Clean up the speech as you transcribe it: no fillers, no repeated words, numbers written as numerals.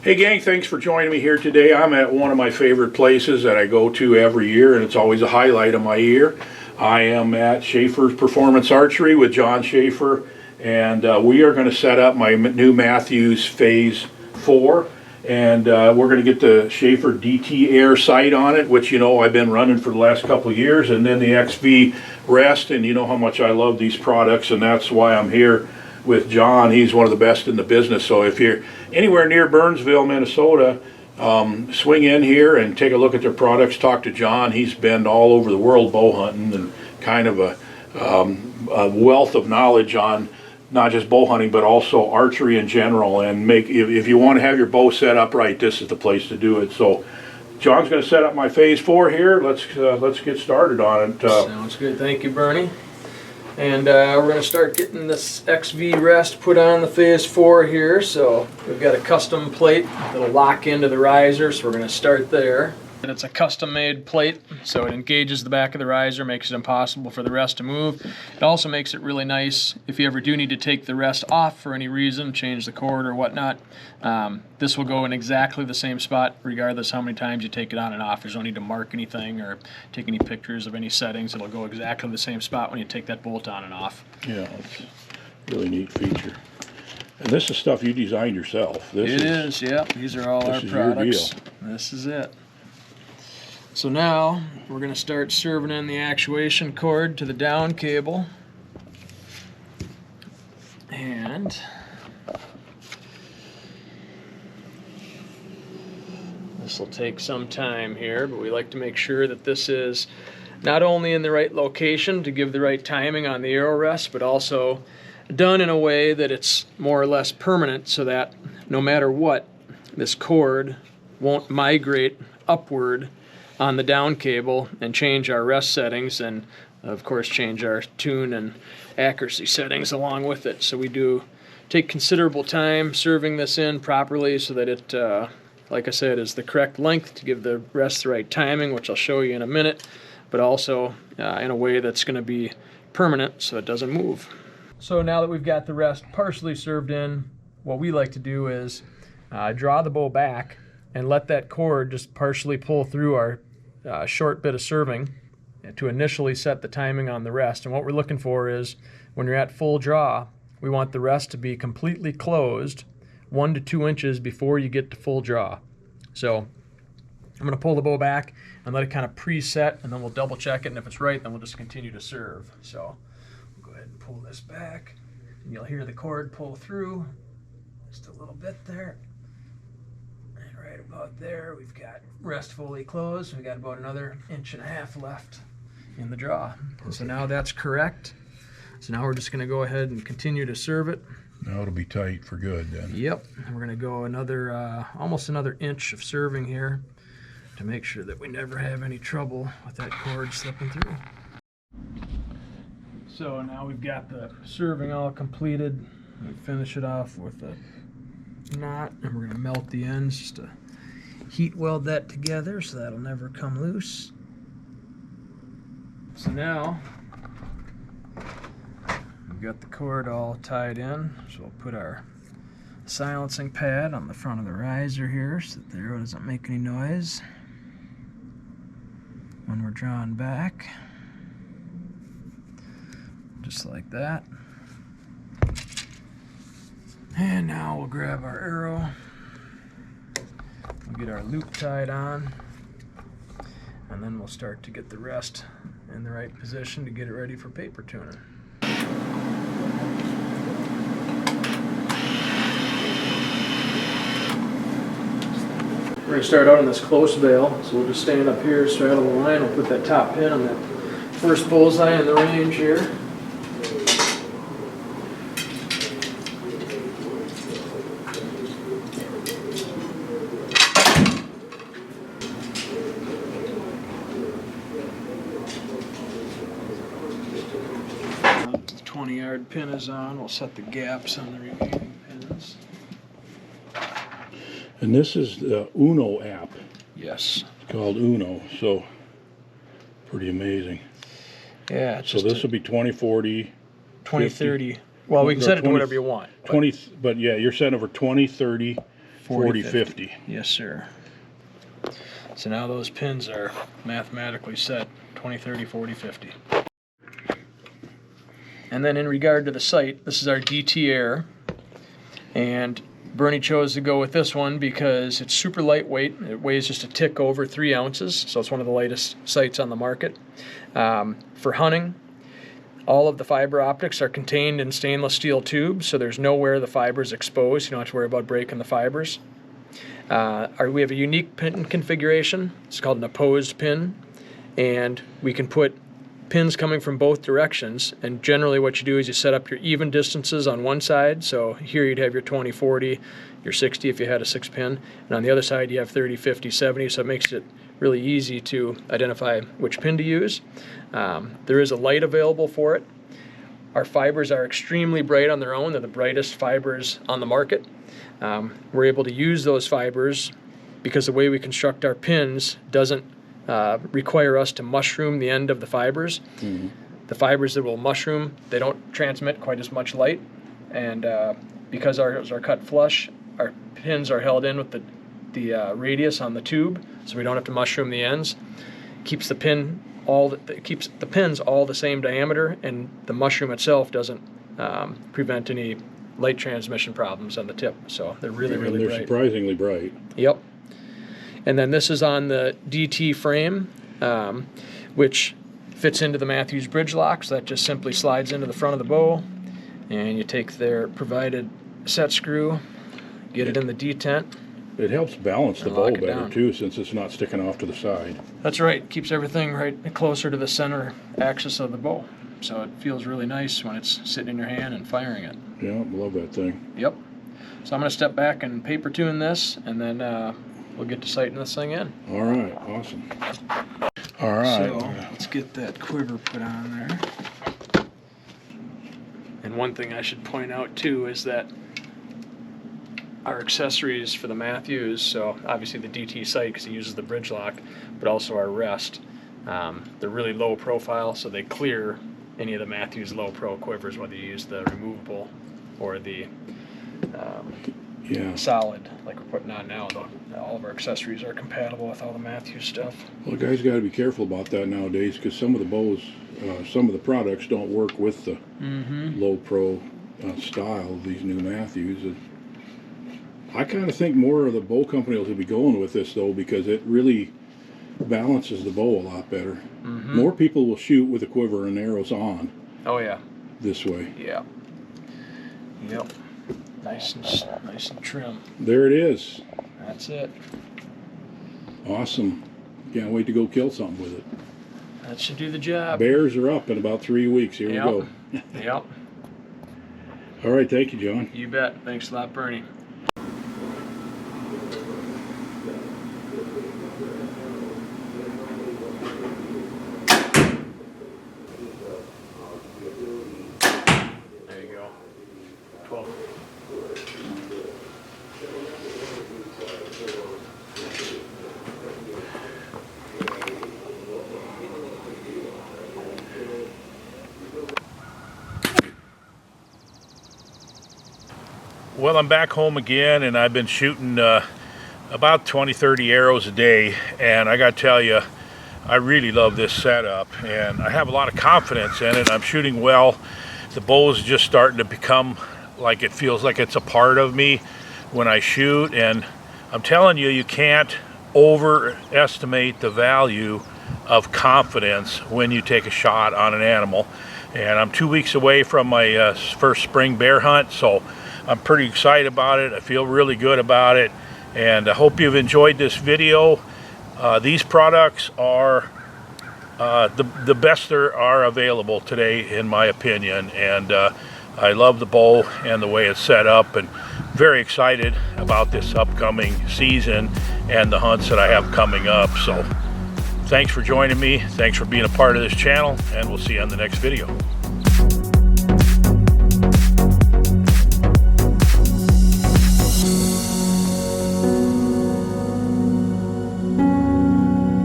Hey gang, thanks for joining me here today. I'm at one of my favorite places that I go to every year, and it's always a highlight of my year. I am at Schaffer Performance Archery with John Schaffer, and we are going to set up my new Mathews Phase 4, and we're going to get the Schaffer DT Air sight on it, which you know I've been running for the last couple of years, and then the XV Rest, and you know how much I love these products, and that's why I'm here with John. He's one of the best in the business. So if you're anywhere near Burnsville, Minnesota, swing in here and take a look at their products. Talk to John. He's been all over the world bow hunting and kind of a wealth of knowledge on not just bow hunting but also archery in general. And if you want to have your bow set up right, this is the place to do it. So John's going to set up my Phase 4 here. Let's get started on it. Sounds good. Thank you, Bernie. And we're going to start getting this XV Rest put on the Phase 4 here. So we've got a custom plate that'll lock into the riser, so we're going to start there. And it's a custom made plate, so it engages the back of the riser, makes it impossible for the rest to move. It also makes it really nice if you ever do need to take the rest off for any reason, change the cord or whatnot. This will go in exactly the same spot regardless how many times you take it on and off. There's no need to mark anything or take any pictures of any settings. It'll go exactly the same spot when you take that bolt on and off. Yeah, it's a really neat feature. And this is stuff you designed yourself. It is, yeah. These are all our products. This is it. So now we're going to start serving in the actuation cord to the down cable. And this will take some time here, but we like to make sure that this is not only in the right location to give the right timing on the arrow rest, but also done in a way that it's more or less permanent, so that no matter what, this cord won't migrate upward on the down cable and change our rest settings, and of course change our tune and accuracy settings along with it. So we do take considerable time serving this in properly so that it, like I said, is the correct length to give the rest the right timing, which I'll show you in a minute, but also in a way that's going to be permanent so it doesn't move. So now that we've got the rest partially served in, what we like to do is draw the bow back and let that cord just partially pull through our short bit of serving to initially set the timing on the rest. And what we're looking for is, when you're at full draw, we want the rest to be completely closed 1 to 2 inches before you get to full draw. So I'm going to pull the bow back and let it kind of preset, and then we'll double check it, and if it's right, then we'll just continue to serve. So we'll go ahead and pull this back, and you'll hear the cord pull through just a little bit there. Right about there, we've got rest fully closed. We've got about another 1.5 inches left in the draw. So now that's correct. So now we're just going to go ahead and continue to serve it. Now it'll be tight for good then. Yep. And we're going to go another, almost another inch of serving here to make sure that we never have any trouble with that cord slipping through. So now we've got the serving all completed. We finish it off with a knot, and we're going to melt the ends just to heat weld that together so that'll never come loose. So now we've got the cord all tied in, so we'll put our silencing pad on the front of the riser here so that the arrow doesn't make any noise when we're drawing back, just like that. And now we'll grab our arrow, we'll get our loop tied on, and then we'll start to get the rest in the right position to get it ready for paper tuning. We're going to start out on this close bail, so we'll just stand up here, straddle the line, we'll put that top pin on that first bullseye in the range here. The 20-yard pin is on. We'll set the gaps on the remaining pins. And this is the Uno app. Yes. It's called Uno, so pretty amazing. Yeah. It's so this will be 2040, 2030. Well, we can set it to whatever you want. 20, but yeah, you're setting over 20, 30, 40-50. Yes, sir. So now those pins are mathematically set 20, 30, 40, 50. And then in regard to the sight, this is our DT Air. And Bernie chose to go with this one because it's super lightweight. It weighs just a tick over 3 ounces, so it's one of the lightest sights on the market. For hunting, all of the fiber optics are contained in stainless steel tubes, so there's nowhere the fiber's exposed. You don't have to worry about breaking the fibers. We have a unique pin configuration. It's called an opposed pin, and we can put pins coming from both directions, and generally what you do is you set up your even distances on one side. So here you'd have your 20, 40, your 60 if you had a 6-pin, and on the other side you have 30, 50, 70, so it makes it really easy to identify which pin to use. There is a light available for it. Our fibers are extremely bright on their own. They're the brightest fibers on the market. We're able to use those fibers because the way we construct our pins doesn't require us to mushroom the end of the fibers. Mm-hmm. The fibers that will mushroom, they don't transmit quite as much light, and because ours are cut flush, our pins are held in with the radius on the tube, so we don't have to mushroom the ends. Keeps the pins all the same diameter, and the mushroom itself doesn't prevent any light transmission problems on the tip. So they're really bright. They're surprisingly bright. Yep. And then this is on the DT frame, which fits into the Mathews bridge lock, so that just simply slides into the front of the bow, and you take their provided set screw, get it in the detent. It helps balance the bow better too, since it's not sticking off to the side. That's right. Keeps everything right closer to the center axis of the bow, so it feels really nice when it's sitting in your hand and firing it. Yeah, I love that thing. Yep. So I'm going to step back and paper tune this, and then we'll get to sighting this thing in. All right, awesome. All right. So let's get that quiver put on there. And one thing I should point out too is that our accessories for the Mathews, so obviously the DT sight because it uses the bridge lock, but also our rest, they're really low profile, so they clear any of the Mathews low pro quivers, whether you use the removable or the solid like we're putting on now. All of our accessories are compatible with all the Mathews stuff. Well, guys got to be careful about that nowadays, because some of the bows, some of the products don't work with the low pro style of these new Mathews. I kind of think more of the bow companies will be going with this though, because it really balances the bow a lot better. More people will shoot with a quiver and arrows on. Oh yeah. This way. Yeah. Yep. Nice and trim. There it is. That's it. Awesome. Can't wait to go kill something with it. That should do the job. Bears are up in about 3 weeks. Here we go. Yep. All right. Thank you, John. You bet. Thanks a lot, Bernie. There you go. 12. Well, I'm back home again, and I've been shooting about 20-30 arrows a day, and I got to tell you, I really love this setup, and I have a lot of confidence in it. I'm shooting well. The bow is just starting to become like it feels like it's a part of me when I shoot, and I'm telling you, you can't overestimate the value of confidence when you take a shot on an animal. And I'm 2 weeks away from my first spring bear hunt, so I'm pretty excited about it. I feel really good about it, and I hope you've enjoyed this video. These products are the best there are available today, in my opinion, and I love the bow and the way it's set up, and very excited about this upcoming season and the hunts that I have coming up. So thanks for joining me. Thanks for being a part of this channel, and we'll see you on the next video.